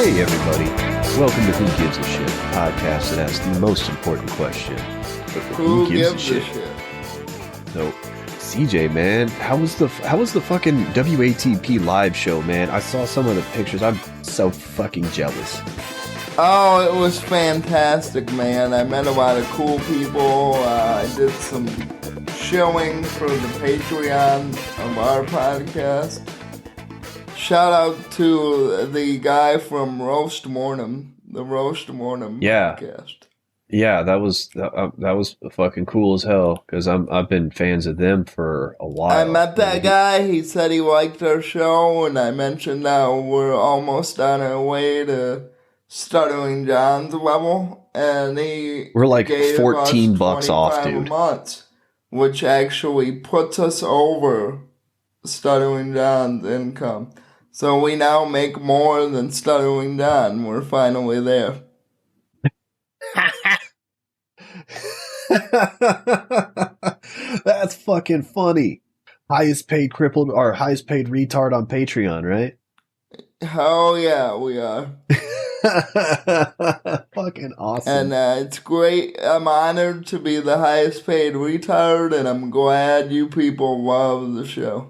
Hey everybody, welcome to Who Gives a Shit, a podcast that asks the most important question. Who gives a shit? So, CJ, man, how was the fucking WATP live show, man? I saw some of the pictures. I'm so fucking jealous. Oh, it was fantastic, man. I met a lot of cool people. I did some showing for the Patreon of our podcast. Shout out to the guy from Roast Mortem, the Roast Mortem podcast. Yeah, that was fucking cool as hell because I've been fans of them for a while. I met that guy. He said he liked our show, and I mentioned that we're almost on our way to Stuttering John's level, and we're like $14 off, dude. A month, which actually puts us over Stuttering John's income. So we now make more than Stuttering John. We're finally there. That's fucking funny. Highest paid crippled or highest paid retard on Patreon, right? Hell yeah, we are. Fucking awesome. And it's great. I'm honored to be the highest paid retard, and I'm glad you people love the show.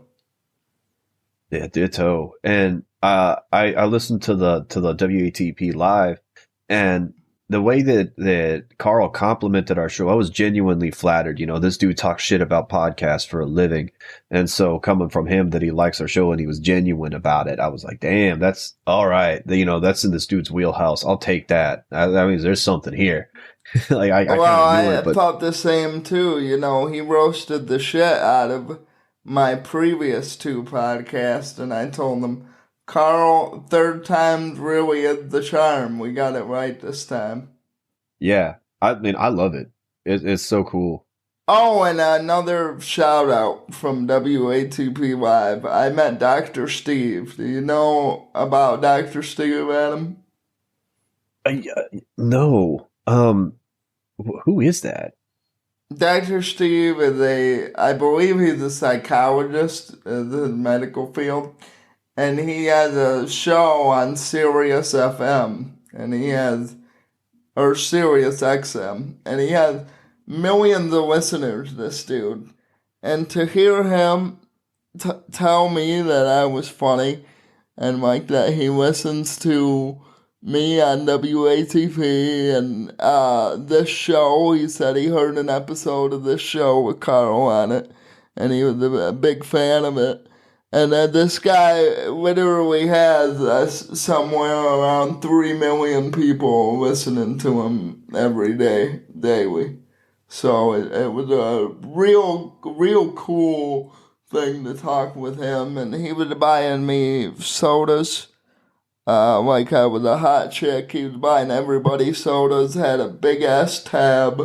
Yeah, ditto. And I listened to the WATP live, and the way that Carl complimented our show, I was genuinely flattered. You know, this dude talks shit about podcasts for a living, and so coming from him that he likes our show and he was genuine about it, I was like, damn, that's all right. You know, that's in this dude's wheelhouse. I'll take that. That means there's something here. Like I thought the same too. You know, he roasted the shit out of my previous two podcasts, and I told him, Carl, third time's really is the charm. We got it right this time. Yeah, I mean, I love it. It's so cool. Oh, and another shout out from WATP Live. I met Dr. Steve. Do you know about Dr. Steve, Adam? No. Who is that? Dr. Steve is I believe he's a psychologist in the medical field, and he has a show on Sirius FM, or Sirius XM, and he has millions of listeners, this dude. And to hear him tell me that I was funny, and like that he listens to me on WATP and this show. He said he heard an episode of this show with Carl on it, and he was a big fan of it. And this guy literally has somewhere around 3 million people listening to him every day, daily. So it was a real cool thing to talk with him, and he was buying me sodas. Like I was a hot chick. He was buying everybody sodas, had a big-ass tab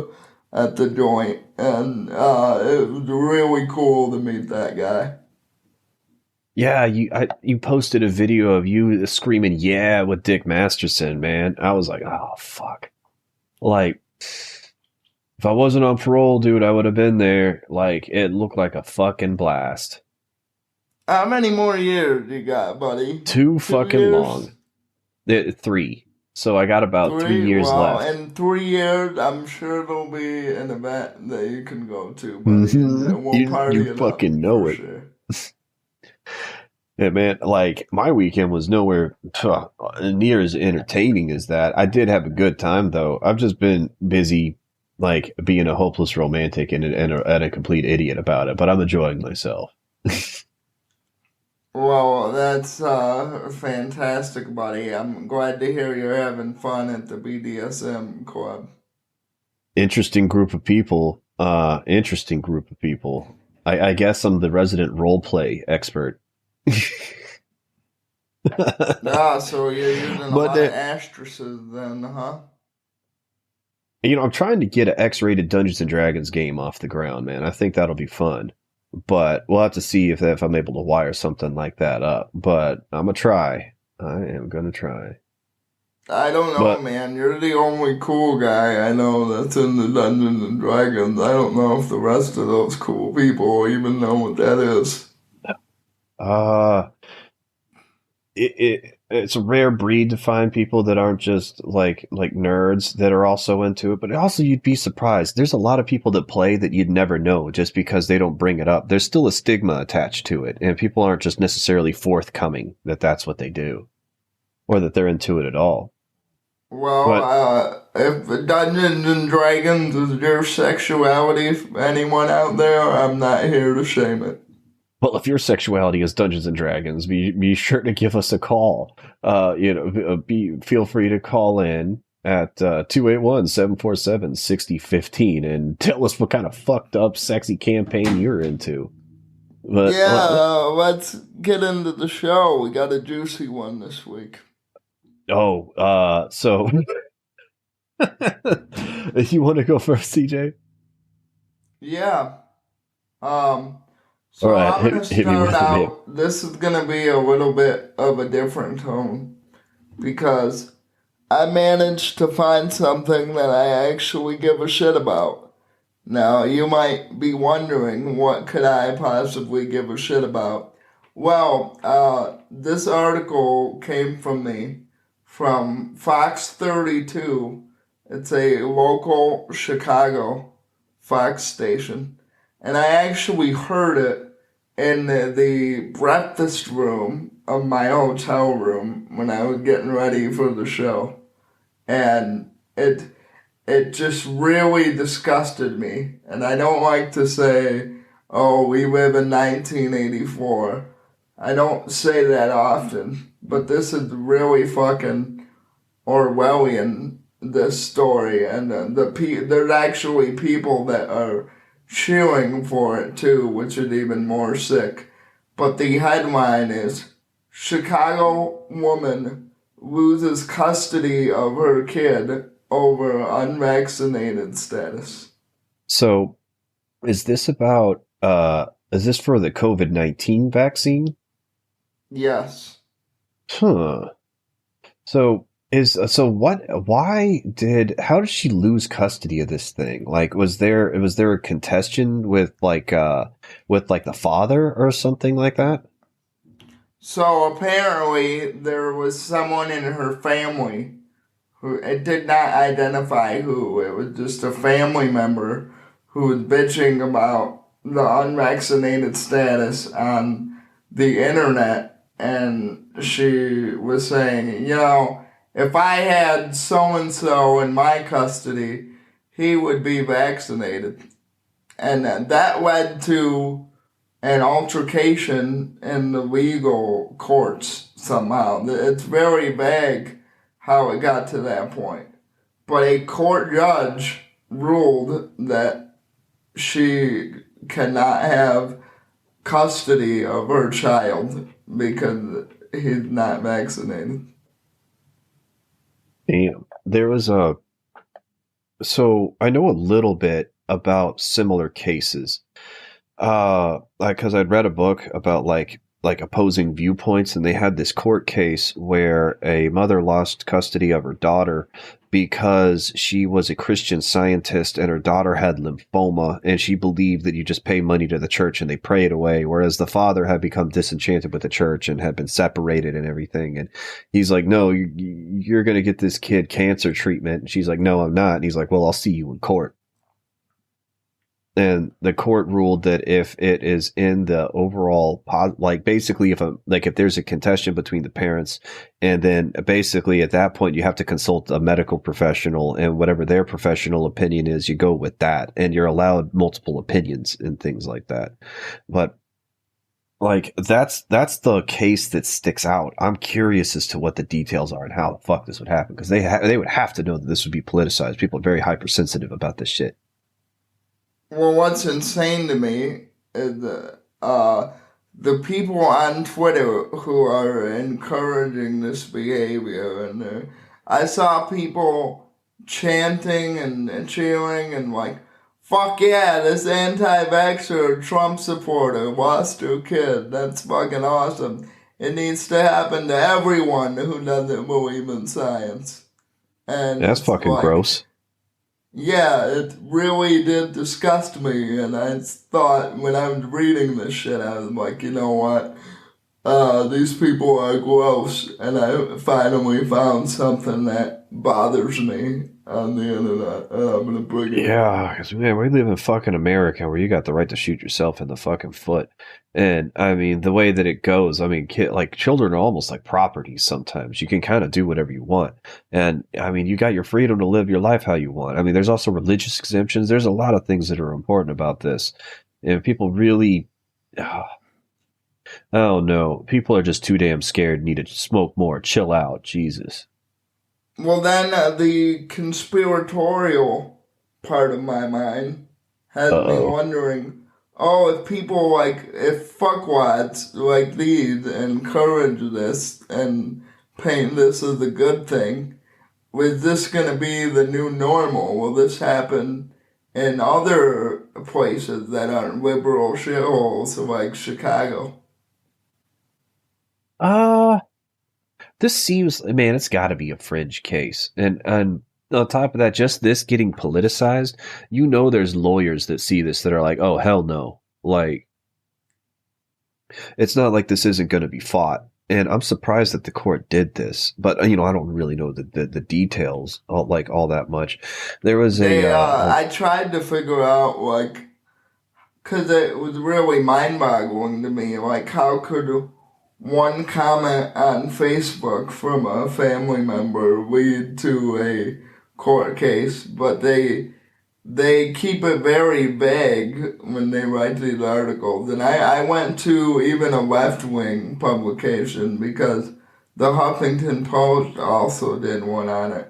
at the joint, and it was really cool to meet that guy. Yeah, you posted a video of you screaming, yeah, with Dick Masterson, man. I was like, oh, fuck. Like, if I wasn't on parole, dude, I would have been there. Like, it looked like a fucking blast. How many more years you got, buddy? 2 fucking years? Long. 3. So I got about 3 years left. In 3 years, I'm sure there'll be an event that you can go to, buddy. And we'll party you fucking know it. Sure. Yeah, man, like, my weekend was nowhere near as entertaining as that. I did have a good time, though. I've just been busy, like, being a hopeless romantic and a complete idiot about it, but I'm enjoying myself. Well, that's fantastic, buddy. I'm glad to hear you're having fun at the BDSM club. Interesting group of people. I guess I'm the resident roleplay expert. So you're using a lot of asterisks then, huh? You know, I'm trying to get an X-rated Dungeons & Dragons game off the ground, man. I think that'll be fun. But we'll have to see if I'm able to wire something like that up. But I'm going to try. I am going to try. I don't know, man. You're the only cool guy I know that's in the Dungeons & Dragons. I don't know if the rest of those cool people even know what that is. it's a rare breed to find people that aren't just like nerds that are also into it. But also, you'd be surprised. There's a lot of people that play that you'd never know just because they don't bring it up. There's still a stigma attached to it, and people aren't just necessarily forthcoming that that's what they do or that they're into it at all. Well, But if Dungeons and Dragons is your sexuality, anyone out there, I'm not here to shame it. well, if your sexuality is Dungeons and Dragons, be sure to give us a call. Be feel free to call in at 281-747-6015 and tell us what kind of fucked up sexy campaign you're into. But Yeah, let's get into the show. We got a juicy one this week. so you want to go first, CJ? Yeah. Um, All so right, I'm gonna hit me start with it, man. out. This is gonna be a little bit of a different tone because I managed to find something that I actually give a shit about. Now, you might be wondering, what could I possibly give a shit about? Well, this article came from me from Fox 32. It's a local Chicago Fox station. And I actually heard it in the breakfast room of my hotel room when I was getting ready for the show. And it just really disgusted me. And I don't like to say, oh, we live in 1984. I don't say that often, but this is really fucking Orwellian, this story. And there's actually people that are cheering for it too, which is even more sick. But the headline is, Chicago woman loses custody of her kid over unvaccinated status. So, is this about? Is this for the COVID-19 vaccine? Yes. Huh. So what? How did she lose custody of this thing? Like, was there a contention with like the father or something like that? So apparently there was someone in her family who, it did not identify who. It was just a family member who was bitching about the unvaccinated status on the internet. And she was saying, if I had so and so in my custody, he would be vaccinated. And that led to an altercation in the legal courts somehow. It's very vague how it got to that point. But a court judge ruled that she cannot have custody of her child because he's not vaccinated. Damn. There was a So I know a little bit about similar cases. Like, cause I'd read a book about like opposing viewpoints, and they had this court case where a mother lost custody of her daughter because she was a Christian Scientist and her daughter had lymphoma, and she believed that you just pay money to the church and they pray it away, whereas the father had become disenchanted with the church and had been separated and everything. And he's like, no, you're going to get this kid cancer treatment. And she's like, no, I'm not. And he's like, well, I'll see you in court. And the court ruled that if it is in the overall, like basically if there's a contention between the parents, and then basically at that point you have to consult a medical professional, and whatever their professional opinion is, you go with that, and you're allowed multiple opinions and things like that. But like that's the case that sticks out. I'm curious as to what the details are and how the fuck this would happen, because they would have to know that this would be politicized. People are very hypersensitive about this shit. Well, what's insane to me is the people on Twitter who are encouraging this behavior. And I saw people chanting and cheering and like, fuck yeah, this anti-vaxxer Trump supporter lost her kid. That's fucking awesome. It needs to happen to everyone who doesn't believe in science. And That's it's fucking like, gross. yeah, it really did disgust me, and I thought when I was reading this shit, I was like, you know what? these people are gross, and I finally found something that bothers me on the internet, and I'm gonna bring it up. Yeah, because man, we live in fucking America where you got the right to shoot yourself in the fucking foot, and I mean the way that it goes. I mean, like children are almost like property. Sometimes you can kind of do whatever you want, and I mean you got your freedom to live your life how you want. I mean, there's also religious exemptions. There's a lot of things that are important about this, and people really, oh no, people are just too damn scared. Need to smoke more, chill out, Jesus. Well, then the conspiratorial part of my mind Uh has me oh. wondering, oh, if fuckwads like these encourage this and paint this as a good thing, is this going to be the new normal? Will this happen in other places that aren't liberal shitholes like Chicago? Uh This seems, man, it's got to be a fringe case. And on top of that, just this getting politicized, there's lawyers that see this that are like, oh, hell no. Like, it's not like this isn't going to be fought. And I'm surprised that the court did this, but I don't really know the details all that much. There was I tried to figure out, like, because it was really mind-boggling to me. Like, how could one comment on Facebook from a family member lead to a court case? But they keep it very vague when they write these articles. And I went to even a left-wing publication because the Huffington Post also did one on it.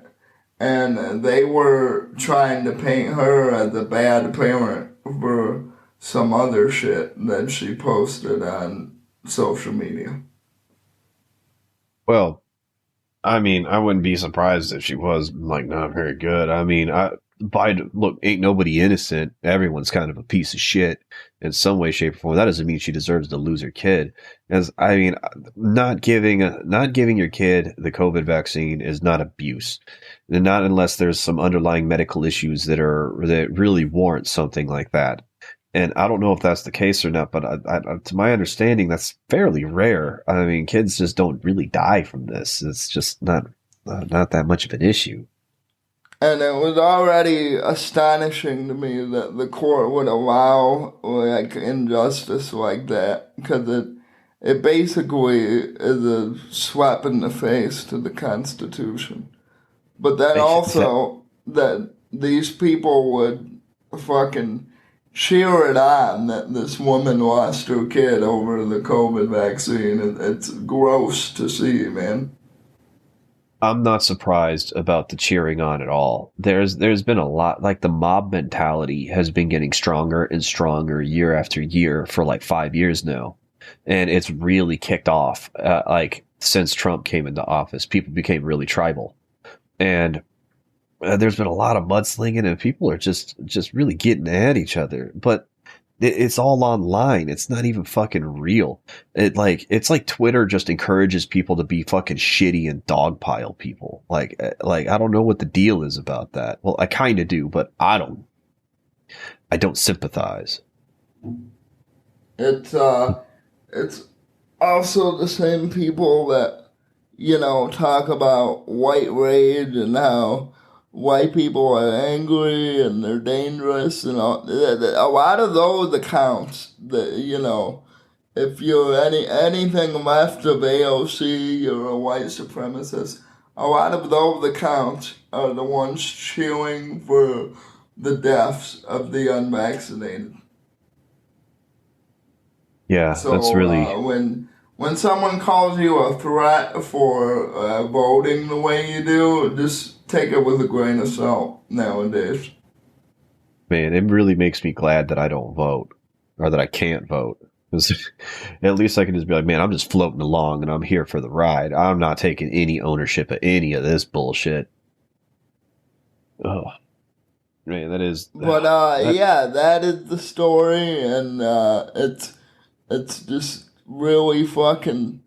And they were trying to paint her as a bad parent for some other shit that she posted on social media. well, I mean, I wouldn't be surprised if she was like not very good. I mean, look, ain't nobody innocent. Everyone's kind of a piece of shit in some way, shape, or form. That doesn't mean she deserves to lose her kid. As I mean, not giving your kid the COVID vaccine is not abuse, and not unless there's some underlying medical issues that really warrant something like that. And I don't know if that's the case or not, but to my understanding, that's fairly rare. I mean, kids just don't really die from this. It's just not that much of an issue. And it was already astonishing to me that the court would allow like injustice like that because it basically is a slap in the face to the Constitution. But then That also that these people would fucking cheer it on that this woman lost her kid over the COVID vaccine. It's gross to see, man. I'm not surprised about the cheering on at all. There's been a lot, like the mob mentality has been getting stronger and stronger year after year for like 5 years now, and it's really kicked off. Like since Trump came into office, people became really tribal, and there's been a lot of mudslinging, and people are just really getting at each other. But it's all online. It's not even fucking real. It's like Twitter just encourages people to be fucking shitty and dogpile people. Like I don't know what the deal is about that. Well, I kind of do, but I don't sympathize. It's it's also the same people that talk about white rage and how white people are angry and they're dangerous and all. A lot of those accounts that if you're anything left of AOC, you're a white supremacist. A lot of those accounts are the ones cheering for the deaths of the unvaccinated. Yeah, that's So really when someone calls you a threat for voting the way you do, just take it with a grain of salt nowadays. man. It really makes me glad that I don't vote or that I can't vote. 'Cause at least I can just be like, man, I'm just floating along and I'm here for the ride. I'm not taking any ownership of any of this bullshit. Oh man, But that. yeah, that is the story, and it's just really fucking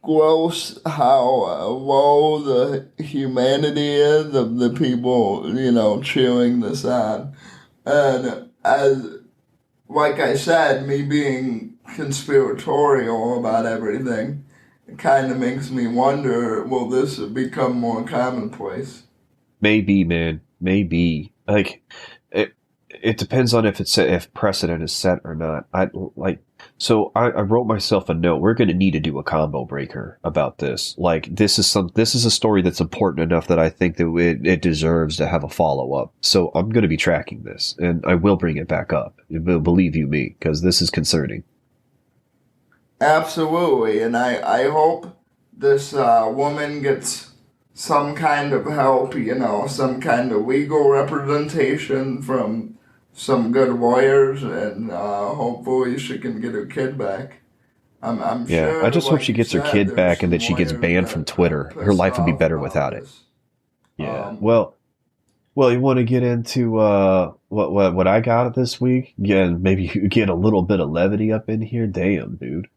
gross how low the humanity is of the people cheering this on. And as like I said, me being conspiratorial about everything. It kind of makes me wonder, will this become more commonplace? Maybe, man, maybe. Like, it it depends on if precedent is set or not. I wrote myself a note. We're going to need to do a combo breaker about this. Like, this is a story that's important enough that I think that it deserves to have a follow up. So I'm going to be tracking this, and I will bring it back up. Believe you me, because this is concerning. Absolutely, and I hope this woman gets some kind of help, some kind of legal representation from some good lawyers, and hopefully she can get her kid back. I'm Yeah, I sure, just hope like she you gets her said, kid there's back and that some she gets lawyers banned from that are Twitter. Her pissed life would be off better about without it. this. Yeah. Um, Well, you want to get into what I got this week? Yeah, and maybe you get a little bit of levity up in here. Damn, dude.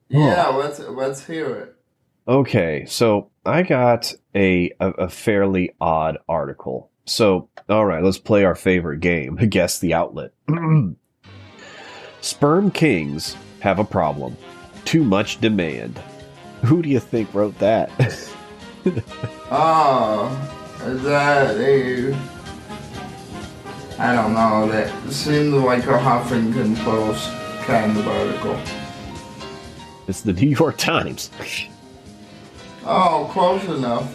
yeah, Oh, let's hear it. okay. So I got a fairly odd article. So, all right, let's play our favorite game. Guess the outlet. Sperm kings have a problem. Too much demand. Who do you think wrote that? Oh, is that a? I don't know. That seems like a Huffington Post kind of article. It's the New York Times. Oh, close enough.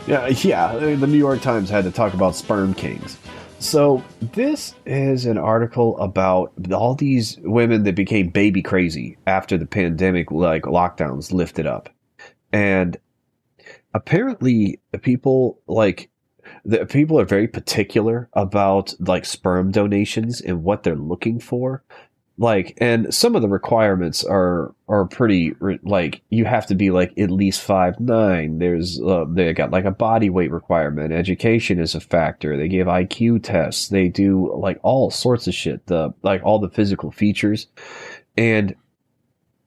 Yeah. The New York Times had to talk about sperm kings. So this is an article about all these women that became baby crazy after the pandemic, like lockdowns lifted up, and apparently people are very particular about like sperm donations and what they're looking for. Like, and some of the requirements are pretty like you have to be like at least 5'9". They got like a body weight requirement. Education is a factor. They give IQ tests. They do like all sorts of shit. The like all the physical features, and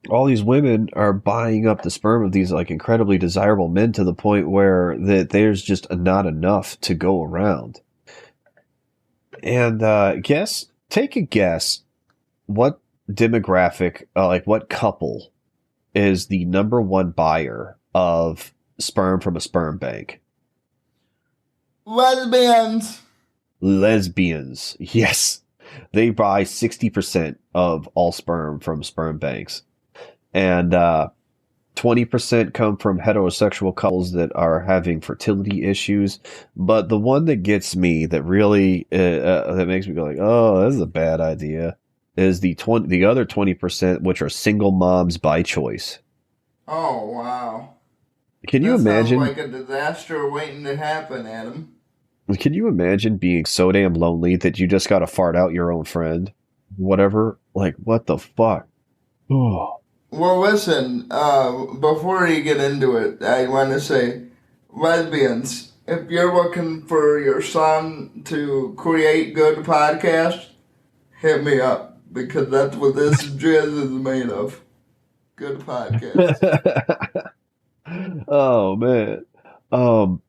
all these women are buying up the sperm of these like incredibly desirable men to the point where that there's just not enough to go around. And take a guess what demographic, like what couple is the number one buyer of sperm from a sperm bank? Lesbians. Lesbians. Yes. They buy 60% of all sperm from sperm banks. And 20% come from heterosexual couples that are having fertility issues. But the one that gets me, that really that makes me go like, oh, this is a bad idea, is the other 20%, which are single moms by choice. Oh wow. Can you That sounds imagine? like a disaster waiting to happen, Adam. Can you imagine being so damn lonely that you just got to fart out your own friend? Whatever. Like, what the fuck? Oh. Well, listen. Before you get into it, I want to say, lesbians. If you're looking for your son to create good podcasts, hit me up because that's what this jizz is made of. Good podcast. Oh man. Um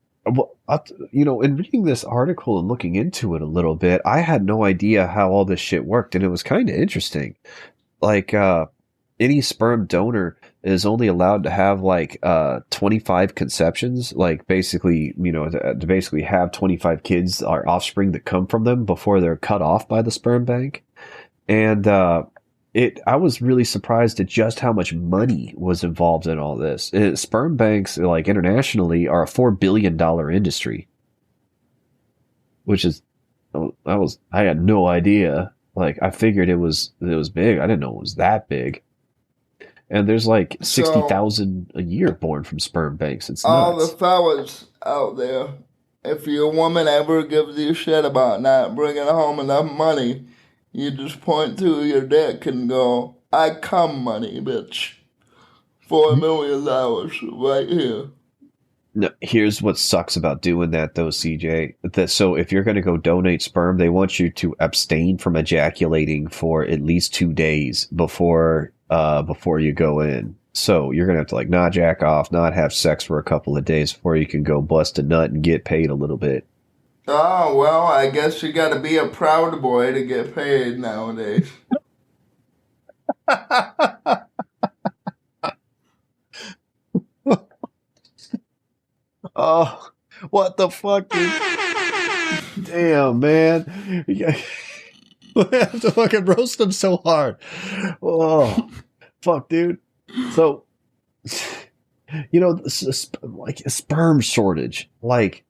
in reading this article and looking into it a little bit, I had no idea how all this shit worked, and it was kind of interesting. Like any sperm donor is only allowed to have like 25 conceptions, like basically, to basically have 25 kids or offspring that come from them before they're cut off by the sperm bank. And I was really surprised at just how much money was involved in all this. Sperm banks, like internationally, are a $4 billion industry, which is I had no idea. Like I figured it was big. I didn't know it was that big. And there's like sixty So, thousand a year born from sperm banks. It's all the nuts. fellas out there, if your woman ever gives you shit about not bringing home enough money, you just point to your dick and go, I come money, bitch. $4 million right here. No, here's what sucks about doing that though, CJ. So if you're going to go donate sperm, they want you to abstain from ejaculating for at least 2 days before you go in. So you're going to have to like not jack off, not have sex for a couple of days before you can go bust a nut and get paid a little bit. Oh, well, I guess you gotta be a proud boy to get paid nowadays. Oh, what the fuck, dude? Damn, man. Yeah. I have to fucking roast him so hard. Oh, fuck, dude. So, like a sperm shortage, like,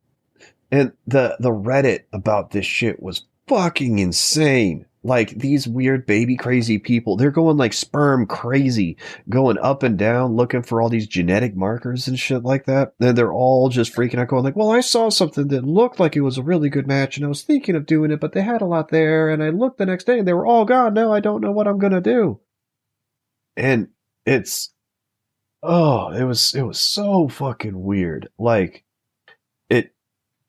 and the Reddit about this shit was fucking insane. Like these weird baby crazy people, they're going like sperm crazy, going up and down looking for all these genetic markers and shit like that. And they're all just freaking out, going like, "Well, I saw something that looked like it was a really good match, and I was thinking of doing it, but they had a lot there, and I looked the next day, and they were all gone. Now I don't know what I'm gonna do." And it's it was so fucking weird. Like it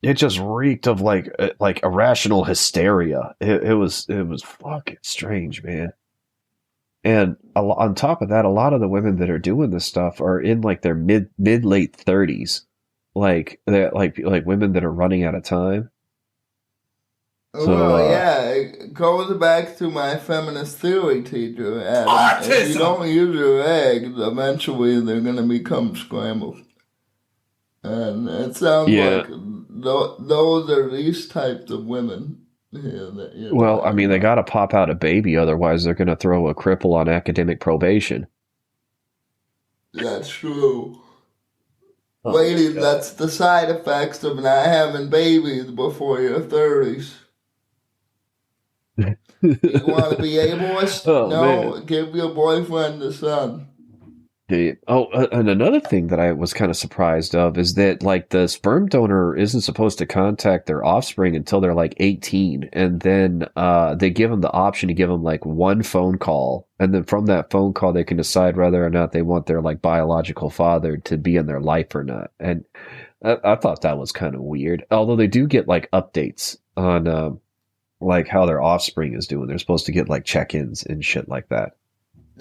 it just reeked of like irrational hysteria. It was fucking strange, man. And on top of that, a lot of the women that are doing this stuff are in like their mid late 30s, like they like women that are running out of time. So Well, yeah, it goes back to my feminist theory teacher, Adam. If you don't use your eggs, eventually they're going to become scrambled. And it sounds yeah. like those are these types of women here that you're Well, I talking mean, they about. got to pop out a baby, otherwise they're going to throw a cripple on academic probation. That's true. Oh my Ladies, god. that's the side effects of not having babies before your 30s. You want to be ableist? Oh man. No, give your boyfriend a son. And another thing that I was kind of surprised of is that like the sperm donor isn't supposed to contact their offspring until they're like 18, and then they give them the option to give them like one phone call, and then from that phone call they can decide whether or not they want their like biological father to be in their life or not. And I thought that was kind of weird. Although they do get like updates on like how their offspring is doing. They're supposed to get like check-ins and shit like that.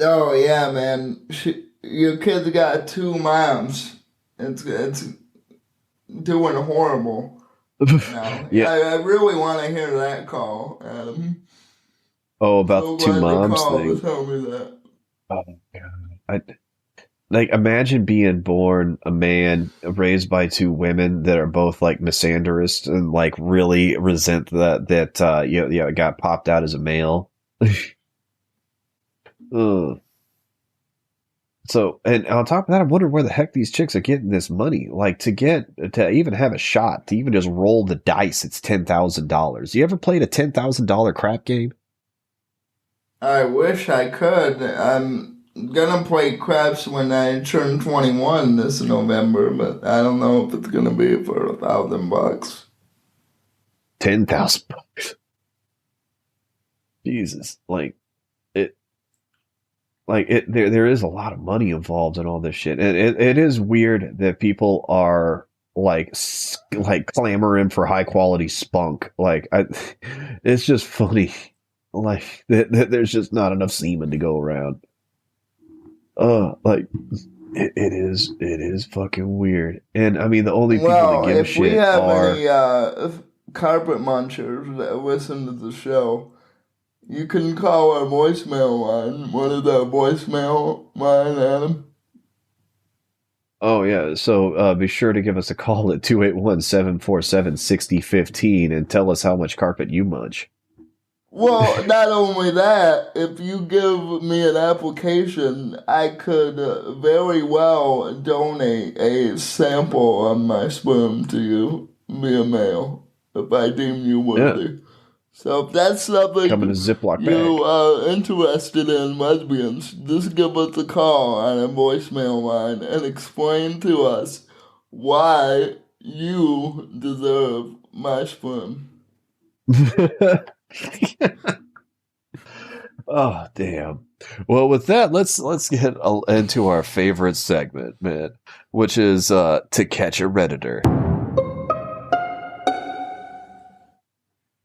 Oh yeah, man. Your kid's got two moms. It's doing horrible now. Yeah. I really want to hear that call, Adam. Oh, about So the two glad you moms called to thing. tell me that. Oh, God. Like imagine being born a man raised by two women that are both like misandrous and like really resent that got popped out as a male. Ugh. So, and on top of that, I'm wondering where the heck these chicks are getting this money. Like to even have a shot, to even just roll the dice, it's $10,000. You ever played a $10,000 crap game? I wish I could. I'm gonna play craps when I turn 21 this November, but I don't know if it's gonna be for $1,000. 10,000. Jesus, it, there is a lot of money involved in all this shit. And it is weird that people are like clamoring for high quality spunk. It's just funny. Like that there's just not enough semen to go around. Like it is fucking weird. And I mean, the only people that Well, give a if we shit have are any carpet munchers that listen to the show, you can call our voicemail line. What is our voicemail line, Adam? Oh yeah, so be sure to give us a call at 281-747-6015 and tell us how much carpet you munch. Well, not only that, if you give me an application, I could very well donate a sample of my sperm to you via mail if I deem you Yeah, worthy. So if that's come in a something Ziploc you bag. are interested in, lesbians, just give us a call on a voicemail line and explain to us why you deserve my sperm. Oh damn. Well, with that, let's get into our favorite segment, man, which is to catch a redditor.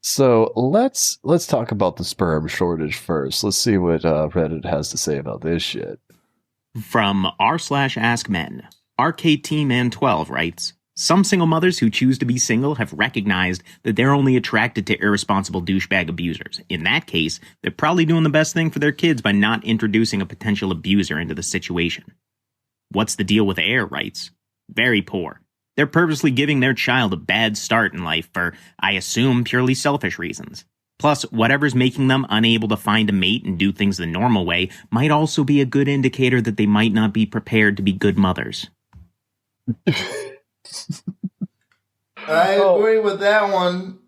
So let's talk about the sperm shortage first. Let's see what Reddit has to say about this shit. From r/askmen, Arcade Team Man 12 writes, Some single mothers who choose to be single have recognized that they're only attracted to irresponsible douchebag abusers. In that case, they're probably doing the best thing for their kids by not introducing a potential abuser into the situation. What's the deal with Air writes? Very poor. They're purposely giving their child a bad start in life for, I assume, purely selfish reasons. Plus, whatever's making them unable to find a mate and do things the normal way might also be a good indicator that they might not be prepared to be good mothers. I agree with that one.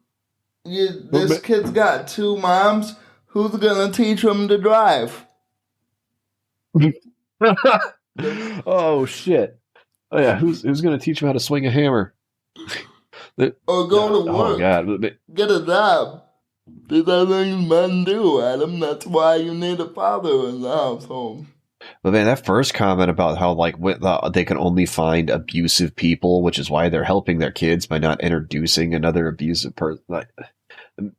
This kid's got 2 moms. Who's gonna teach him to drive? Oh shit! Oh yeah, who's gonna teach him how to swing a hammer? Or go to work. Oh god! Get a job. These are things men do, Adam. That's why you need a father in the household. But man, that first comment about how they can only find abusive people, which is why they're helping their kids by not introducing another abusive person. Like,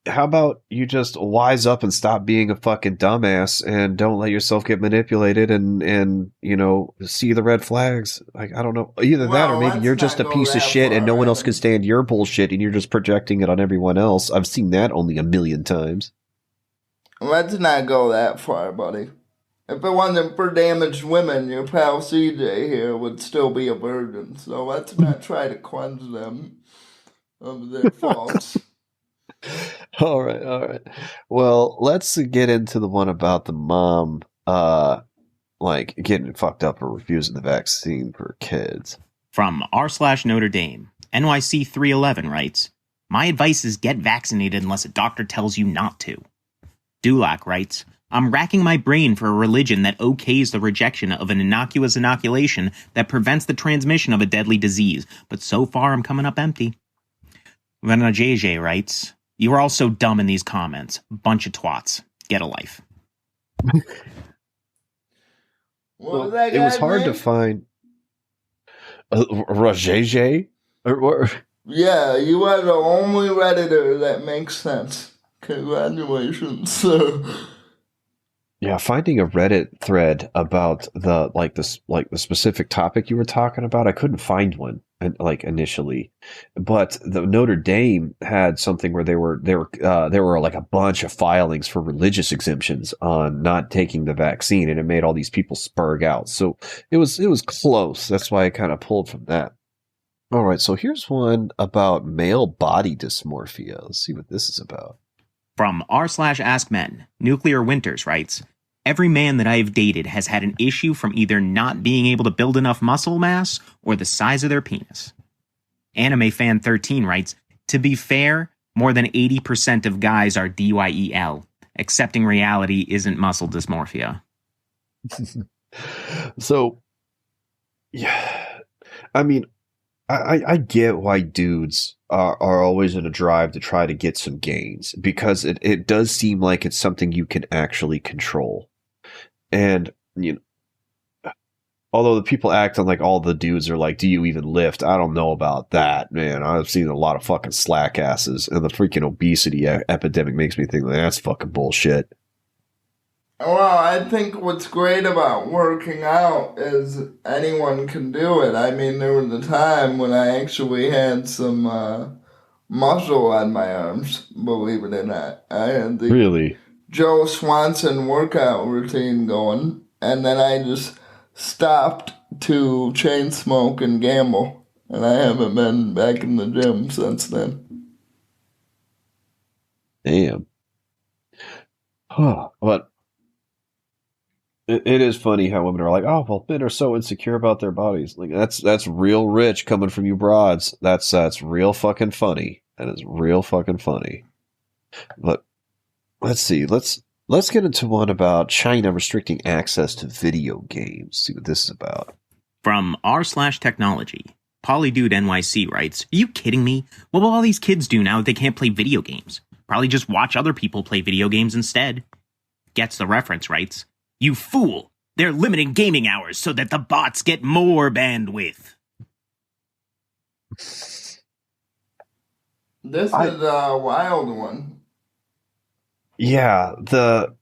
how about you just wise up and stop being a fucking dumbass and don't let yourself get manipulated and see the red flags. Like, I don't know. Either that or maybe you're just a piece of shit and no one else can stand your bullshit and you're just projecting it on everyone else. I've seen that only a million times. Let's not go that far, buddy. If it wasn't for damaged women, your pal CJ here would still be a virgin. So let's not try to cleanse them of their faults. All right. Well, let's get into the one about the mom, getting fucked up or refusing the vaccine for kids. From r/Notre Dame, NYC 311 writes, "My advice is get vaccinated unless a doctor tells you not to." Dulac writes, "I'm racking my brain for a religion that okays the rejection of an innocuous inoculation that prevents the transmission of a deadly disease, but so far I'm coming up empty." Vena JJ writes, "You are all so dumb in these comments. Bunch of twats. Get a life." What was that it was guy's hard name? to find. Rajay? Yeah, you are the only Redditor that makes sense. Congratulations. Yeah, finding a Reddit thread about the specific topic you were talking about, I couldn't find one initially, but the Notre Dame had something where there were like a bunch of filings for religious exemptions on not taking the vaccine, and it made all these people spurg out. So it was close. That's why I kind of pulled from that. All right, so here's one about male body dysmorphia. Let's see what this is about. From r/AskMen, Nuclear Winters writes, "Every man that I have dated has had an issue from either not being able to build enough muscle mass or the size of their penis." Anime Fan 13 writes, "To be fair, more than 80% of guys are DYEL. Accepting reality isn't muscle dysmorphia." So, yeah, I mean, I get why dudes are always in a drive to try to get some gains, because it does seem like it's something you can actually control. And, although the people acting like all the dudes are like, "Do you even lift?" I don't know about that, man. I've seen a lot of fucking slack asses, and the freaking obesity epidemic makes me think that's fucking bullshit. Well, I think what's great about working out is anyone can do it. I mean, there was a time when I actually had some muscle on my arms, believe it or not. I had the Really? Joe Swanson workout routine going, and then I just stopped to chain smoke and gamble, and I haven't been back in the gym since then. Damn. Huh. But it is funny how women are like, "Oh, well, men are so insecure about their bodies." Like, that's real rich coming from you broads. That's real fucking funny. That is real fucking funny. But let's see. Let's get into one about China restricting access to video games. See what this is about. From r/Technology, Polydude NYC writes, "Are you kidding me? What will all these kids do now that they can't play video games? Probably just watch other people play video games instead." Gets the reference writes, "You fool! They're limiting gaming hours so that the bots get more bandwidth." This is a wild one. Yeah, the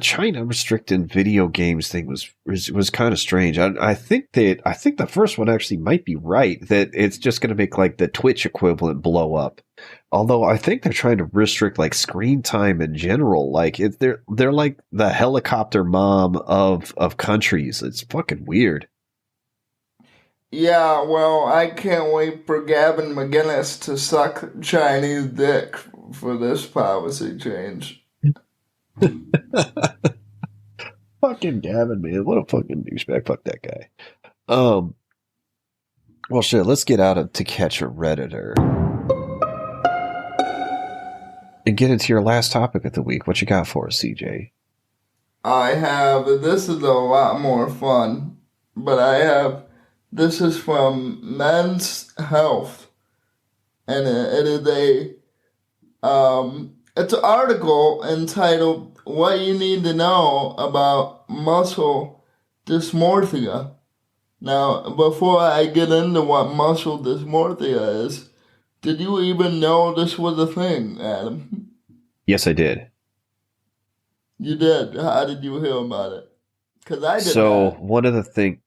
China restricting video games thing was kind of strange. I think the first one actually might be right, that it's just going to make like the Twitch equivalent blow up. Although I think they're trying to restrict like screen time in general. Like they're like the helicopter mom of countries. It's fucking weird. Yeah, well, I can't wait for Gavin McGinnis to suck Chinese dick for this policy change. Fucking Gavin, man, what a fucking douchebag. Fuck that guy. Um. Well, shit. Let's get out of To Catch a Redditor and get into your last topic of the week. What you got for us, CJ? This is a lot more fun, but this is from Men's Health, and it is it's an article entitled "What You Need to Know About Muscle Dysmorphia." Now, before I get into what muscle dysmorphia is, did you even know this was a thing, Adam? Yes, I did. You did. How did you hear about it? Because I did So not. one of the thing,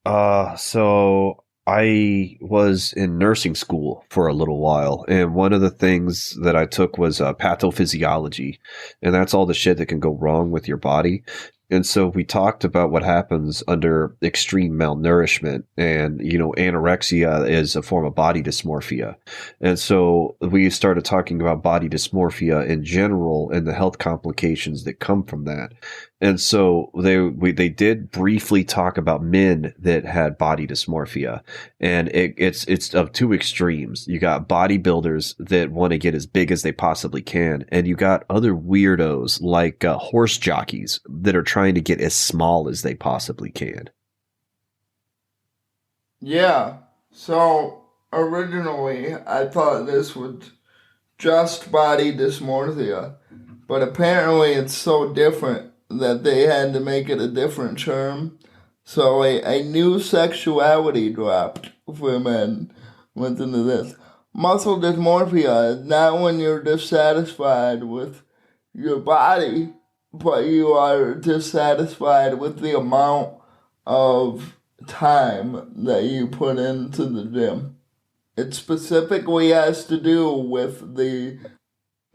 so I was in nursing school for a little while, and one of the things that I took was pathophysiology, and that's all the shit that can go wrong with your body. And so we talked about what happens under extreme malnourishment, and anorexia is a form of body dysmorphia. And so we started talking about body dysmorphia in general and the health complications that come from that. And so they did briefly talk about men that had body dysmorphia, and it's of two extremes. You got bodybuilders that want to get as big as they possibly can, and you got other weirdos like horse jockeys that are trying to get as small as they possibly can. Yeah. So originally, I thought this was just body dysmorphia, but apparently it's so different that they had to make it a different term. So a new sexuality dropped for men went into this. Muscle dysmorphia is not when you're dissatisfied with your body, but you are dissatisfied with the amount of time that you put into the gym. It specifically has to do with the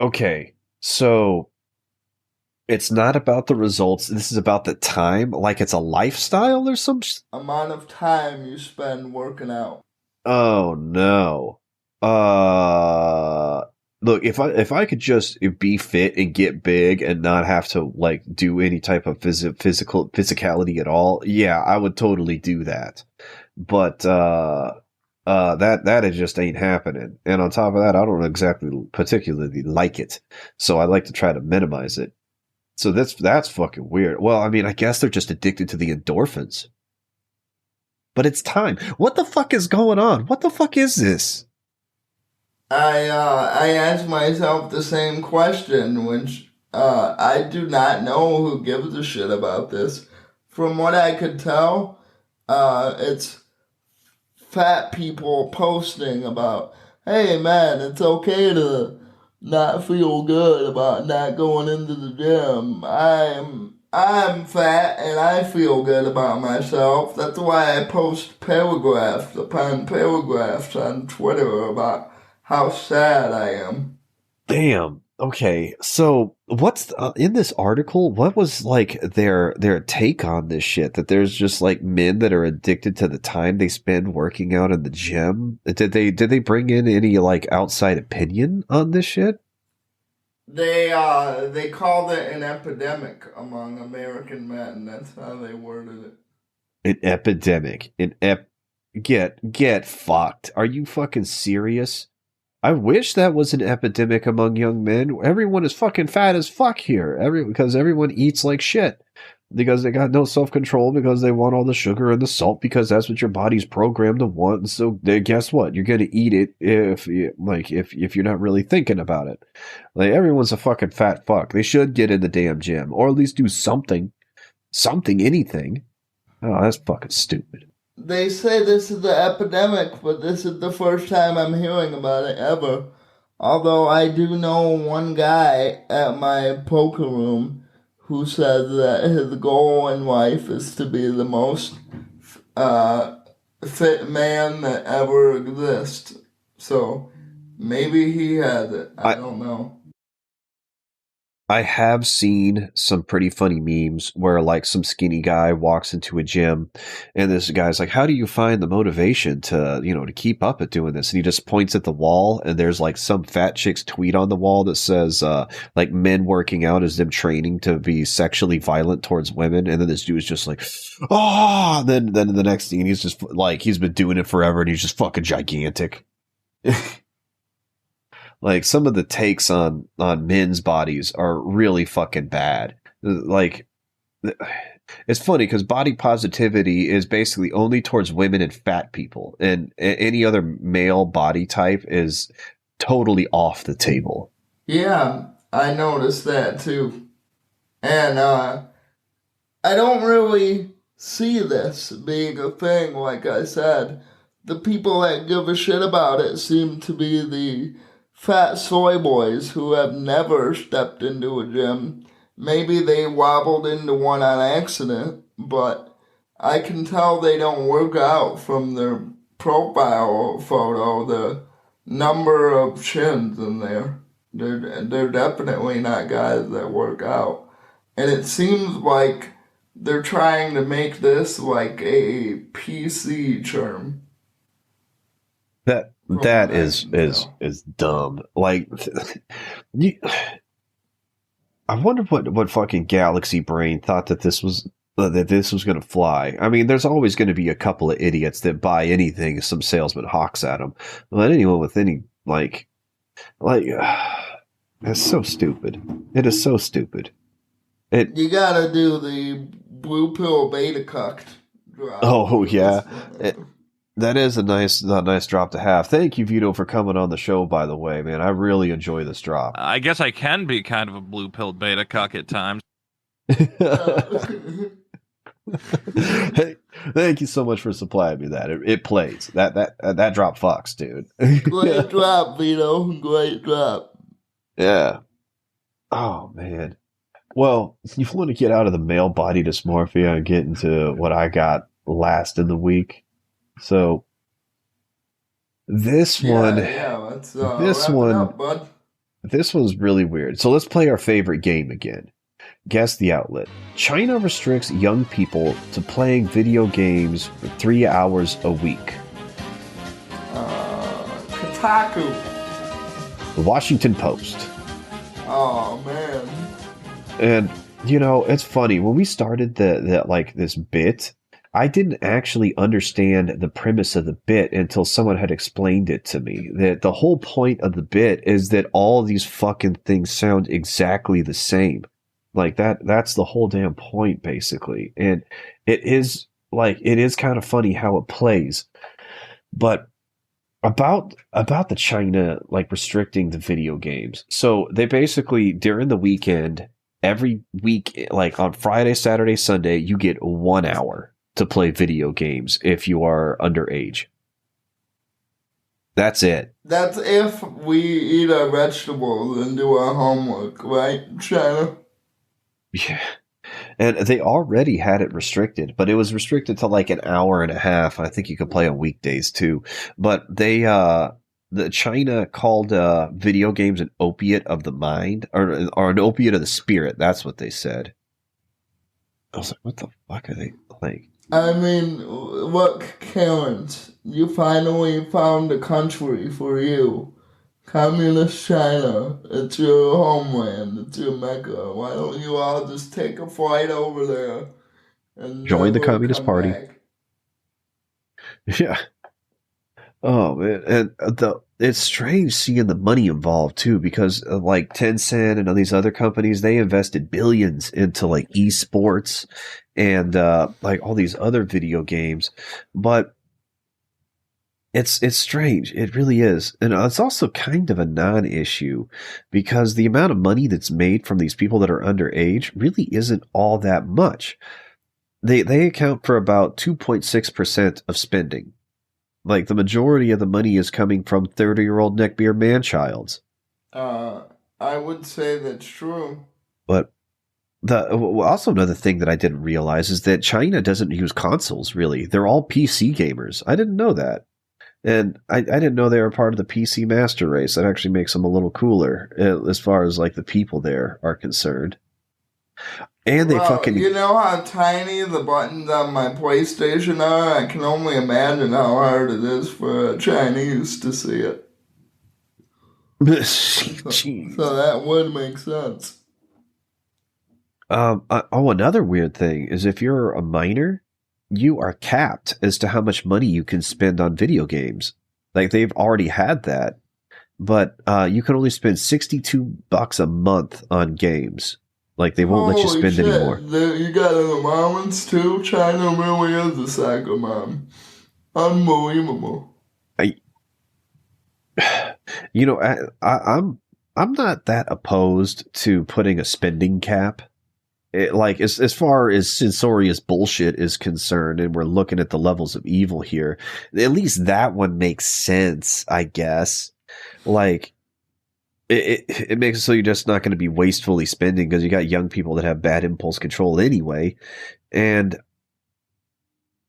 Okay, so it's not about the results. This is about the time, like it's a lifestyle or some. amount of time you spend working out. Oh no. Uh Look, if I could just be fit and get big and not have to like do any type of physicality at all, yeah, I would totally do that. But that it just ain't happening. And on top of that, I don't exactly particularly like it. So I like to try to minimize it. So that's fucking weird. Well, I mean, I guess they're just addicted to the endorphins. But it's time. What the fuck is going on? What the fuck is this? I ask myself the same question, which I do not know who gives a shit about this. From what I could tell, it's fat people posting about, hey man, it's okay to not feel good about not going into the gym. I'm fat and I feel good about myself. That's why I post paragraphs upon paragraphs on Twitter about how sad I am. Damn. Okay. So what's in this article? What was like their take on this shit? That there's just like men that are addicted to the time they spend working out in the gym. Did they bring in any like outside opinion on this shit? They called it an epidemic among American men. That's how they worded it. An epidemic. Get fucked. Are you fucking serious? I wish that was an epidemic among young men. Everyone is fucking fat as fuck here. Because everyone eats like shit. Because they got no self-control, because they want all the sugar and the salt, because that's what your body's programmed to want. And so guess what? You're gonna eat it if you're not really thinking about it. Like everyone's a fucking fat fuck. They should get in the damn gym. Or at least do something. Something, anything. Oh, that's fucking stupid. They say this is the epidemic, but this is the first time I'm hearing about it ever. Although I do know one guy at my poker room who says that his goal in life is to be the most uh, fit man that ever exists. So maybe he has it. I don't know. I have seen some pretty funny memes where like some skinny guy walks into a gym and this guy's like, how do you find the motivation to, to keep up at doing this? And he just points at the wall and there's like some fat chick's tweet on the wall that says, like men working out is them training to be sexually violent towards women. And then this dude's just like, oh, then the next thing he's just like, he's been doing it forever and he's just fucking gigantic. Like some of the takes on men's bodies are really fucking bad. Like it's funny because body positivity is basically only towards women and fat people, and any other male body type is totally off the table. Yeah, I noticed that too. And I don't really see this being a thing, like I said. The people that give a shit about it seem to be the fat soy boys who have never stepped into a gym. Maybe they wobbled into one on accident, but I can tell they don't work out from their profile photo, the number of chins in there. They're definitely not guys that work out. And it seems like they're trying to make this like a PC term. That is dumb. Like, I wonder what fucking galaxy brain thought that this was going to fly. I mean, there's always going to be a couple of idiots that buy anything some salesman hawks at them. But anyone with any like, it's so stupid. It is so stupid. You gotta do the blue pill beta cucked drop. Oh yeah. That is a nice drop to have. Thank you, Vito, for coming on the show, by the way, man. I really enjoy this drop. I guess I can be kind of a blue-pilled beta cuck at times. Hey, thank you so much for supplying me that. It plays. That drop fucks, dude. Great drop, Vito. Great drop. Yeah. Oh, man. Well, if you want to get out of the male body dysmorphia and get into what I got last in the week, so this one, let's this one, up, bud. This one's really weird. So let's play our favorite game again. Guess the outlet. China restricts young people to playing video games for 3 hours a week. Kotaku. The Washington Post. Oh man. And it's funny when we started this bit. I didn't actually understand the premise of the bit until someone had explained it to me. That the whole point of the bit is that all of these fucking things sound exactly the same. Like that's the whole damn point, basically. And it is kind of funny how it plays. But about the China restricting the video games. So they basically during the weekend, every week, like on Friday, Saturday, Sunday, you get 1 hour to play video games if you are underage. That's it. That's if we eat our vegetables and do our homework, right, China? Yeah. And they already had it restricted, but it was restricted to like an hour and a half. I think you could play on weekdays too. But the China called video games an opiate of the mind or an opiate of the spirit. That's what they said. I was like, what the fuck are they like? I mean, look, Karens, you finally found a country for you. Communist China, it's your homeland, it's your Mecca. Why don't you all just take a flight over there and join the Communist Party? Back? Yeah. Oh man, and it's strange seeing the money involved too, because like Tencent and all these other companies, they invested billions into like esports and like all these other video games, but it's strange. It really is, and it's also kind of a non-issue because the amount of money that's made from these people that are underage really isn't all that much. They account for about 2.6% of spending. Like, the majority of the money is coming from 30-year-old neckbeard man-childs. Uh, I would say that's true. But also another thing that I didn't realize is that China doesn't use consoles really. They're all PC gamers. I didn't know that. And I didn't know they were part of the PC master race. That actually makes them a little cooler as far as like the people there are concerned. And they Well, fucking you know how tiny the buttons on my PlayStation are? I can only imagine how hard it is for a Chinese to see it. Jeez. So that would make sense. Another weird thing is if you're a minor, you are capped as to how much money you can spend on video games. Like they've already had that, but you can only spend $62 a month on games. Like they won't let you spend anymore. You got an allowance too? China really is a soccer mom. Unbelievable. I'm not that opposed to putting a spending cap. Like as far as censorious bullshit is concerned, and we're looking at the levels of evil here, at least that one makes sense, I guess. Like it makes it so you're just not going to be wastefully spending because you got young people that have bad impulse control anyway, and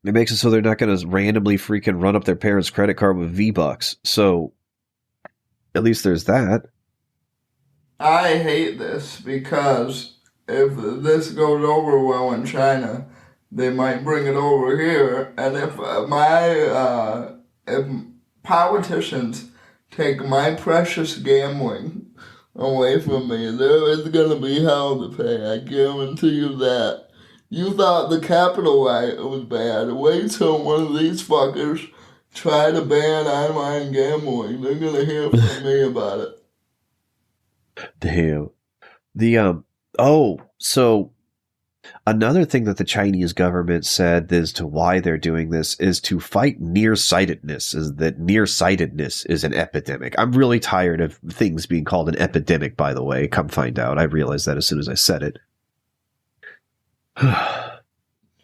it makes it so they're not going to randomly freaking run up their parents' credit card with V-Bucks. So at least there's that. I hate this because if this goes over well in China, they might bring it over here. And if politicians take my precious gambling away from me, there is gonna be hell to pay. I guarantee you that. You thought the Capitol riot was bad. Wait till one of these fuckers try to ban online gambling. They're gonna hear from me about it. Damn. So another thing that the Chinese government said as to why they're doing this is to fight nearsightedness, is that nearsightedness is an epidemic. I'm really tired of things being called an epidemic, by the way. Come find out. I realized that as soon as I said it.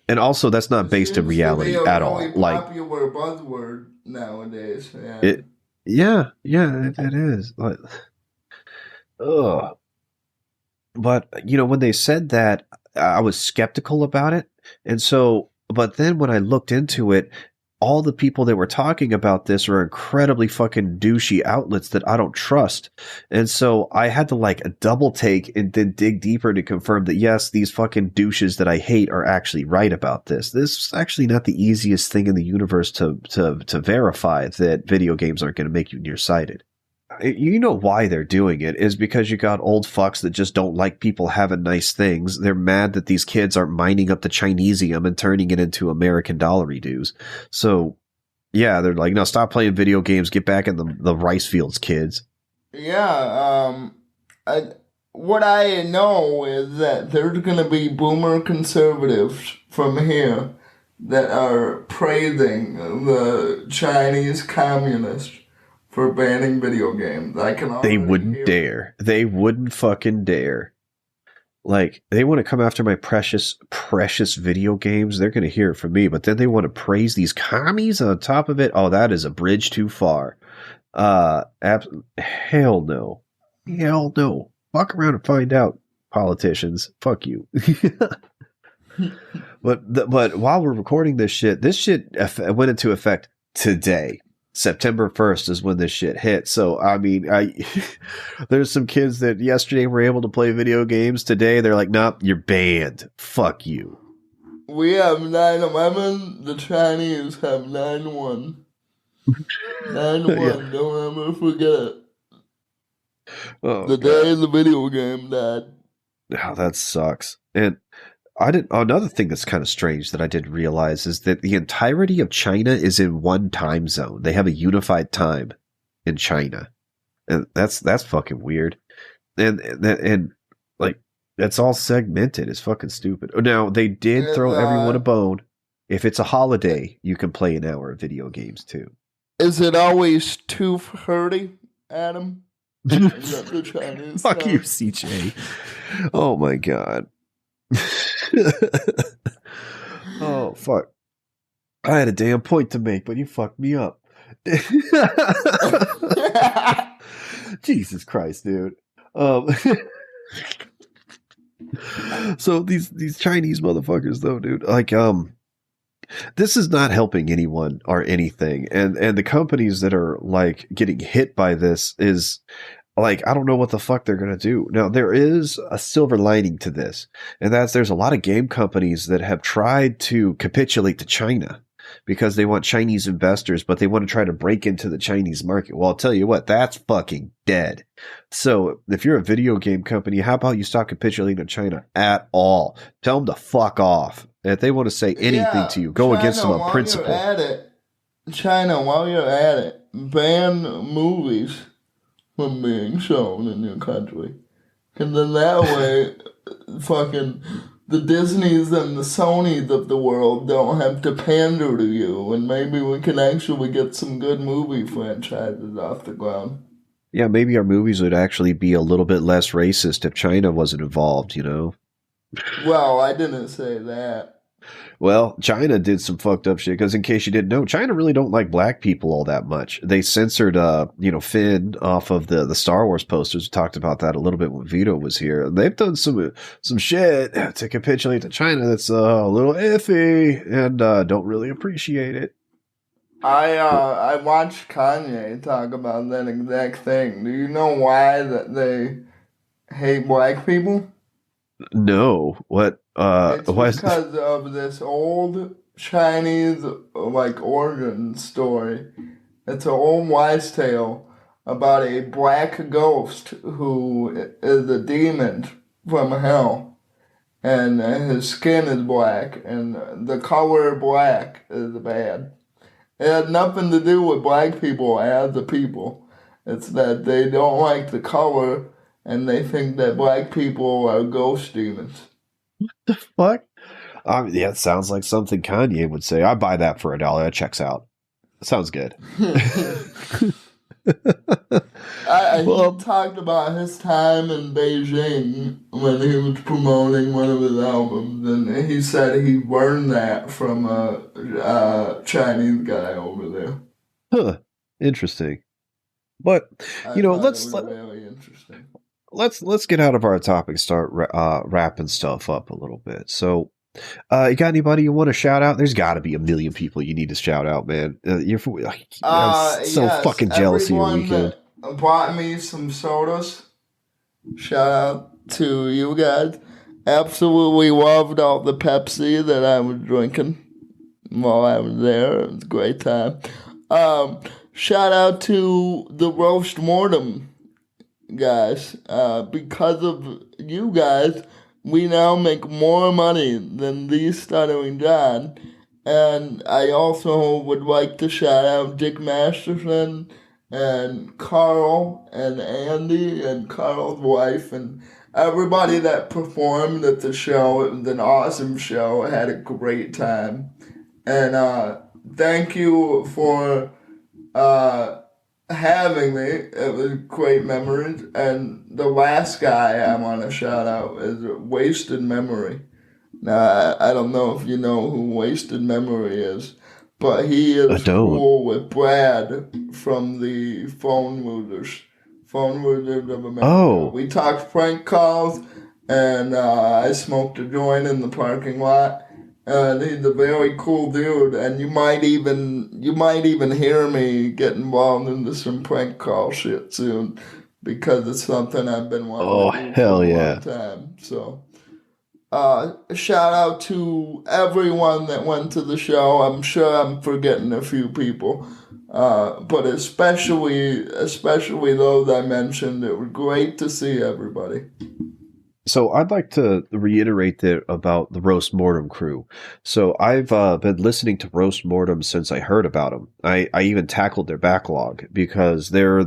And also, that's not based in reality at all. Like popular buzzword nowadays. Yeah. It is. Like, ugh. But, when they said that, I was skeptical about it. And so, but then when I looked into it, all the people that were talking about this are incredibly fucking douchey outlets that I don't trust. And so I had to like double take and then dig deeper to confirm that yes, these fucking douches that I hate are actually right about this. This is actually not the easiest thing in the universe to verify that video games aren't going to make you nearsighted. You know why they're doing it is because you got old fucks that just don't like people having nice things. They're mad that these kids aren't mining up the Chinesium and turning it into American dollary dues. So, yeah, they're like, no, stop playing video games. Get back in the rice fields, kids. Yeah, what I know is that there's going to be boomer conservatives from here that are praising the Chinese communists for banning video games. They wouldn't dare. They wouldn't fucking dare. Like, they want to come after my precious video games. They're going to hear it from me. But then they want to praise these commies on top of it. Oh, that is a bridge too far. Hell no. Hell no. Walk around and find out, politicians. Fuck you. But while we're recording this shit went into effect today. September 1st is when this shit hit. So, I mean, there's some kids that yesterday were able to play video games. Today, they're like, nope, you're banned. Fuck you. We have 9/11. The Chinese have 9/1. 9/1. Yeah. Don't ever forget it. Oh, the day the video game died. Oh, that sucks. And another thing that's kind of strange that I didn't realize is that the entirety of China is in one time zone. They have a unified time in China. And that's fucking weird. And like, that's all segmented. It's fucking stupid. Now, they did throw everyone a bone. If it's a holiday, you can play an hour of video games too. Is it always 2:30, Adam? The Chinese Fuck you, CJ. Oh my God. Oh, fuck. I had a damn point to make, but you fucked me up. Jesus Christ, dude. Um, so these Chinese motherfuckers, though, dude, like, this is not helping anyone or anything, and the companies that are like getting hit by this is like, I don't know what the fuck they're gonna do. Now there is a silver lining to this, and that's there's a lot of game companies that have tried to capitulate to China because they want Chinese investors, but they want to try to break into the Chinese market. Well, I'll tell you what, that's fucking dead. So if you're a video game company, how about you stop capitulating to China at all? Tell them to fuck off. If they want to say anything to you, go against them on principle. China, while you're at it, ban movies from being shown in your country. And then that way, fucking the Disneys and the Sonys of the world don't have to pander to you, and maybe we can actually get some good movie franchises off the ground. Yeah, maybe our movies would actually be a little bit less racist if China wasn't involved, you know? Well, I didn't say that. Well, China did some fucked up shit because, in case you didn't know, China really don't like black people all that much. They censored, Finn off of the Star Wars posters. We talked about that a little bit when Vito was here. They've done some shit to capitulate to China that's a little iffy and don't really appreciate it. I watched Kanye talk about that exact thing. Do you know why that they hate black people? No. What? It's because of this old Chinese origin story. It's an old wise tale about a black ghost who is a demon from hell, and his skin is black, and the color black is bad. It had nothing to do with black people as a people. It's that they don't like the color, and they think that black people are ghost demons. What the fuck? Yeah, it sounds like something Kanye would say. I buy that for $1. That checks out. Sounds good. He talked about his time in Beijing when he was promoting one of his albums, and he said he learned that from a Chinese guy over there. Huh. Interesting. But very interesting. Let's get out of our topic. Start wrapping stuff up a little bit. So. You got anybody you want to shout out? There's got to be a million people you need to shout out, man. I'm so fucking jealous of your weekend. That bought me some sodas. Shout out to you guys. Absolutely loved all the Pepsi that I was drinking while I was there. It was a great time. Shout out to the Roast Mortem guys. Because of you guys, we now make more money than the Stuttering John. And I also would like to shout out Dick Masterson and Carl and Andy and Carl's wife and everybody that performed at the show. It was an awesome show. I had a great time. And thank you for having me. It was great memories. And the last guy I want to shout out is Wasted Memory. Now, I don't know if you know who Wasted Memory is, but he is cool with Brad from the Phone Losers of America. Oh. We talked prank calls, and I smoked a joint in the parking lot. And he's a very cool dude, and you might even hear me get involved into some prank call shit soon, because it's something I've been wanting to do for a long time. So, shout out to everyone that went to the show. I'm sure I'm forgetting a few people, but especially those I mentioned. It was great to see everybody. So I'd like to reiterate that about the Roast Mortem crew. So I've been listening to Roast Mortem since I heard about them. I even tackled their backlog because they're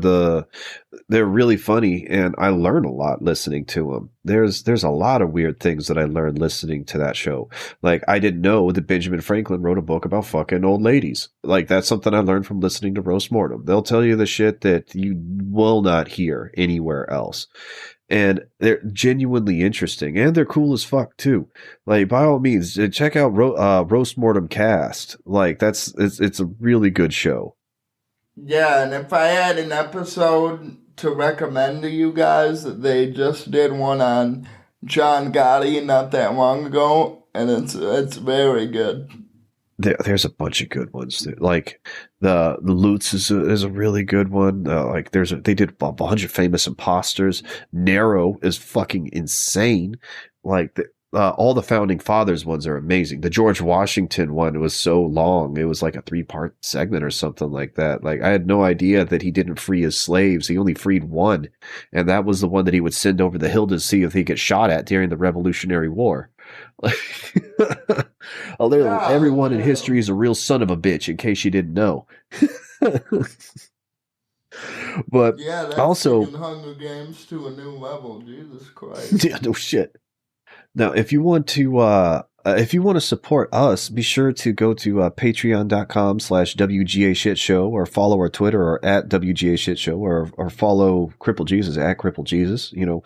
really funny, and I learn a lot listening to them. There's a lot of weird things that I learned listening to that show. Like, I didn't know that Benjamin Franklin wrote a book about fucking old ladies. Like, that's something I learned from listening to Roast Mortem. They'll tell you the shit that you will not hear anywhere else. And they're genuinely interesting, and they're cool as fuck too. Like, by all means, check out Roast Mortem Cast. Like, it's a really good show. Yeah, and if I had an episode to recommend to you guys. They just did one on John Gotti not that long ago, and it's very good. There's a bunch of good ones. Like the Lutz is a really good one. Like they did a bunch of famous imposters. Narrow is fucking insane. Like all the founding fathers ones are amazing. The George Washington one was so long; it was like a 3-part segment or something like that. Like I had no idea that he didn't free his slaves. He only freed one, and that was the one that he would send over the hill to see if he get shot at during the Revolutionary War. Everyone in history is a real son of a bitch, in case you didn't know. But yeah, that's also taking Hunger Games to a new level. Jesus Christ. yeah, no shit. Now, if you want to support us, be sure to go to patreon.com/WGA Shit Show, or follow our Twitter or at WGA Shit Show, or follow Cripple Jesus at Cripple Jesus. You know,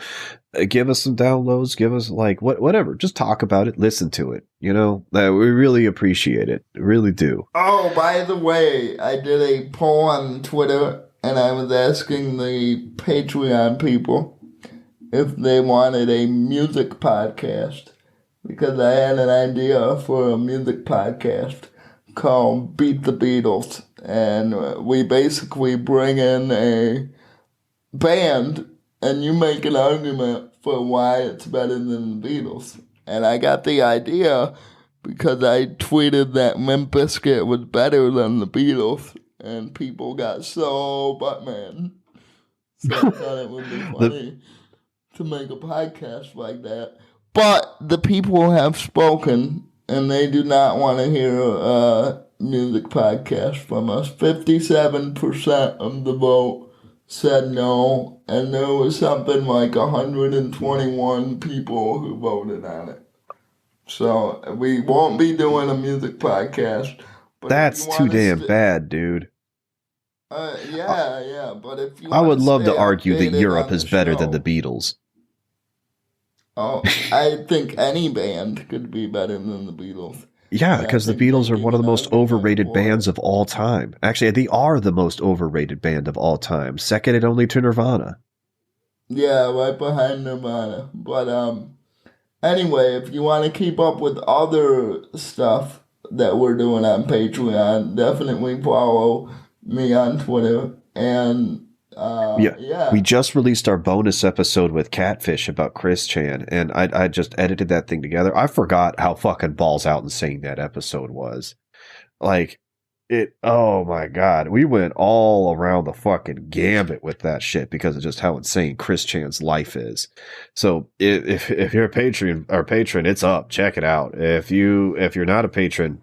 give us some downloads, give us like whatever. Just talk about it, listen to it. You know, we really appreciate it. Really do. Oh, by the way, I did a poll on Twitter, and I was asking the Patreon people if they wanted a music podcast, because I had an idea for a music podcast called Beat the Beatles, and we basically bring in a band and you make an argument for why it's better than the Beatles. And I got the idea because I tweeted that Limp Bizkit was better than the Beatles, and people got so butt-man. So I thought it would be funny to make a podcast like that. But the people have spoken, and they do not want to hear a music podcast from us. 57% of the vote said no, and there was something like 121 people who voted on it. So we won't be doing a music podcast. But that's too damn bad, dude. Yeah, but if you I would love to argue that updated Europe on is the better show- than the Beatles. Oh, I think any band could be better than the Beatles. Yeah, because the Beatles are one of the most overrated bands of all time. Actually, they are the most overrated band of all time, second only to Nirvana. Yeah, right behind Nirvana. But anyway, if you want to keep up with other stuff that we're doing on Patreon, definitely follow me on Twitter. And yeah. We just released our bonus episode with Catfish about Chris Chan, and I just edited that thing together. I forgot how fucking balls out insane that episode was. Like, oh my God. We went all around the fucking gambit with that shit because of just how insane Chris Chan's life is. So if you're a patron, it's up. Check it out. If you're not a patron,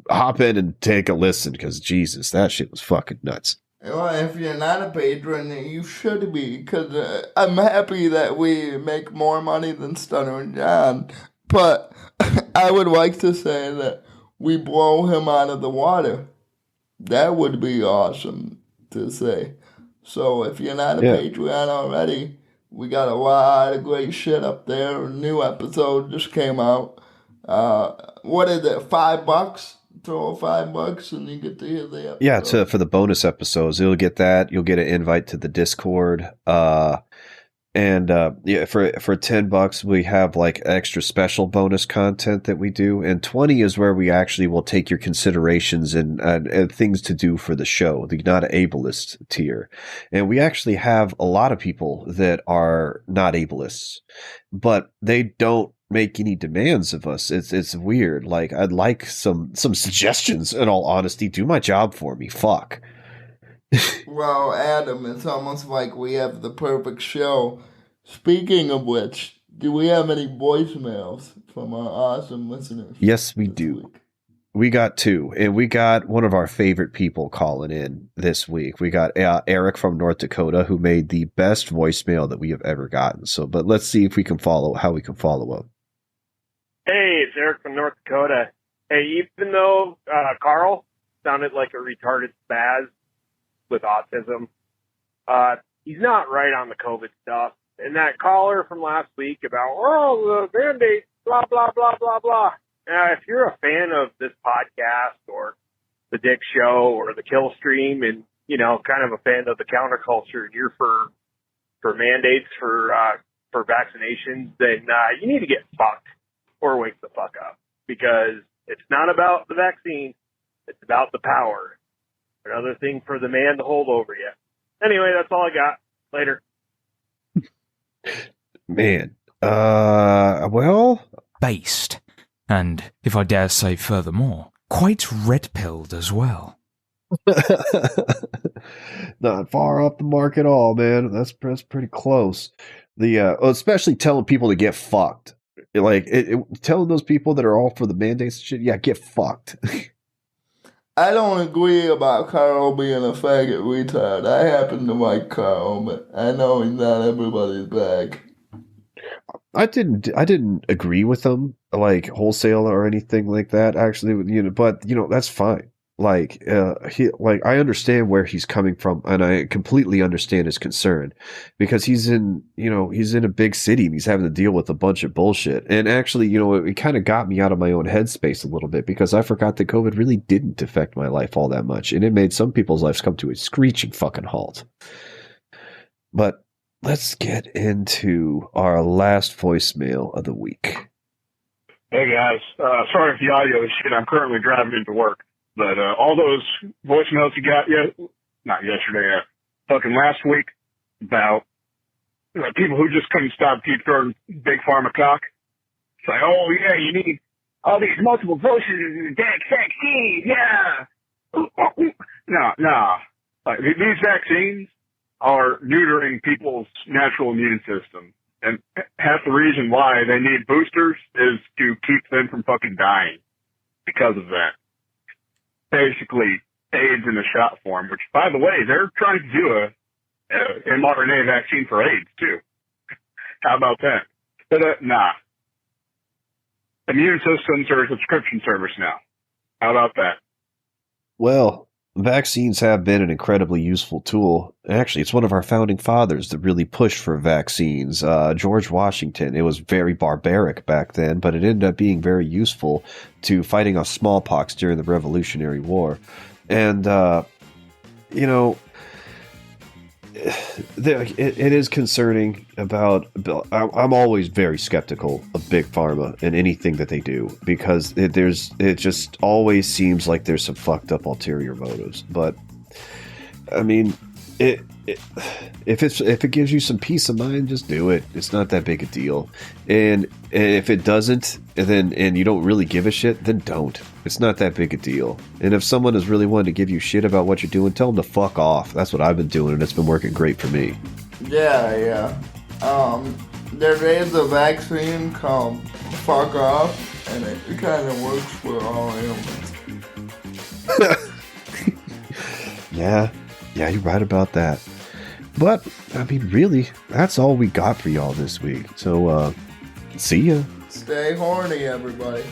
hop in and take a listen, because Jesus, that shit was fucking nuts. Well, if you're not a patron, you should be, because I'm happy that we make more money than Stunner and John. But I would like to say that we blow him out of the water. That would be awesome to say. So if you're not a Patreon already, we got a lot of great shit up there. A new episode just came out. What is it, $5? Throw $5 and you get to hear the episode. Yeah, for the bonus episodes, you'll get that. You'll get an invite to the Discord. For $10, we have like extra special bonus content that we do, and 20 is where we actually will take your considerations and things to do for the show, the not ableist tier. And we actually have a lot of people that are not ableists, but they don't make any demands of us. It's weird. Like, I'd like some suggestions, in all honesty. Do my job for me. Fuck. Well, Adam, it's almost like we have the perfect show. Speaking of which, do we have any voicemails from our awesome listeners? Yes, we do. Week? We got 2, and we got one of our favorite people calling in this week. We got Eric from North Dakota, who made the best voicemail that we have ever gotten. But let's see if we can follow up. Hey, it's Eric from North Dakota. Hey, even though Carl sounded like a retarded spaz with autism, he's not right on the COVID stuff. And that caller from last week about, the Band-Aids, blah, blah, blah, blah, blah. Now, if you're a fan of this podcast or the Dick Show or the Kill Stream, and kind of a fan of the counterculture, and you're for mandates for vaccinations, then you need to get fucked or wake the fuck up, because it's not about the vaccine, it's about the power. Another thing for the man to hold over you. Anyway, that's all I got. Later. Man, well, Based, and if I dare say furthermore, quite red-pilled as well. not far off the mark at all, man. That's pretty close. Especially telling people to get fucked. Like telling those people that are all for the mandates and shit, yeah, get fucked. I don't agree about Carl being a faggot retard. I happen to like Carl, but I know he's not everybody's bag. I didn't agree with him like wholesale or anything like that. Actually, but that's fine. Like I understand where he's coming from, and I completely understand his concern, because he's in a big city and he's having to deal with a bunch of bullshit. And actually, it kind of got me out of my own headspace a little bit, because I forgot that COVID really didn't affect my life all that much, and it made some people's lives come to a screeching fucking halt. But let's get into our last voicemail of the week. Hey guys, sorry if the audio is shit. I'm currently driving into work. But all those voicemails you got, not yesterday, fucking last week, about people who just couldn't stop keep throwing big pharma cock. It's like, oh yeah, you need all these multiple doses of the damn vaccine, yeah. No. Like, these vaccines are neutering people's natural immune system. And half the reason why they need boosters is to keep them from fucking dying because of that. Basically, AIDS in a shot form, which, by the way, they're trying to do a mRNA vaccine for AIDS, too. How about that? But, nah. Immune systems are a subscription service now. How about that? Well, vaccines have been an incredibly useful tool. Actually, it's one of our founding fathers that really pushed for vaccines. George Washington. It was very barbaric back then, but it ended up being very useful to fighting off smallpox during the Revolutionary War. And, it is concerning about. I'm always very skeptical of big pharma and anything that they do, because it just always seems like there's some fucked up ulterior motives. But I mean, if it gives you some peace of mind, just do it. It's not that big a deal. And if it doesn't, and you don't really give a shit, then don't. It's not that big a deal. And if someone is really wanting to give you shit about what you're doing, tell them to fuck off. That's what I've been doing, and it's been working great for me. Yeah. There is a vaccine called Fuck Off, and it kind of works for all ailments. Yeah, you're right about that. But, I mean, really, that's all we got for y'all this week. So, see ya. Stay horny, everybody.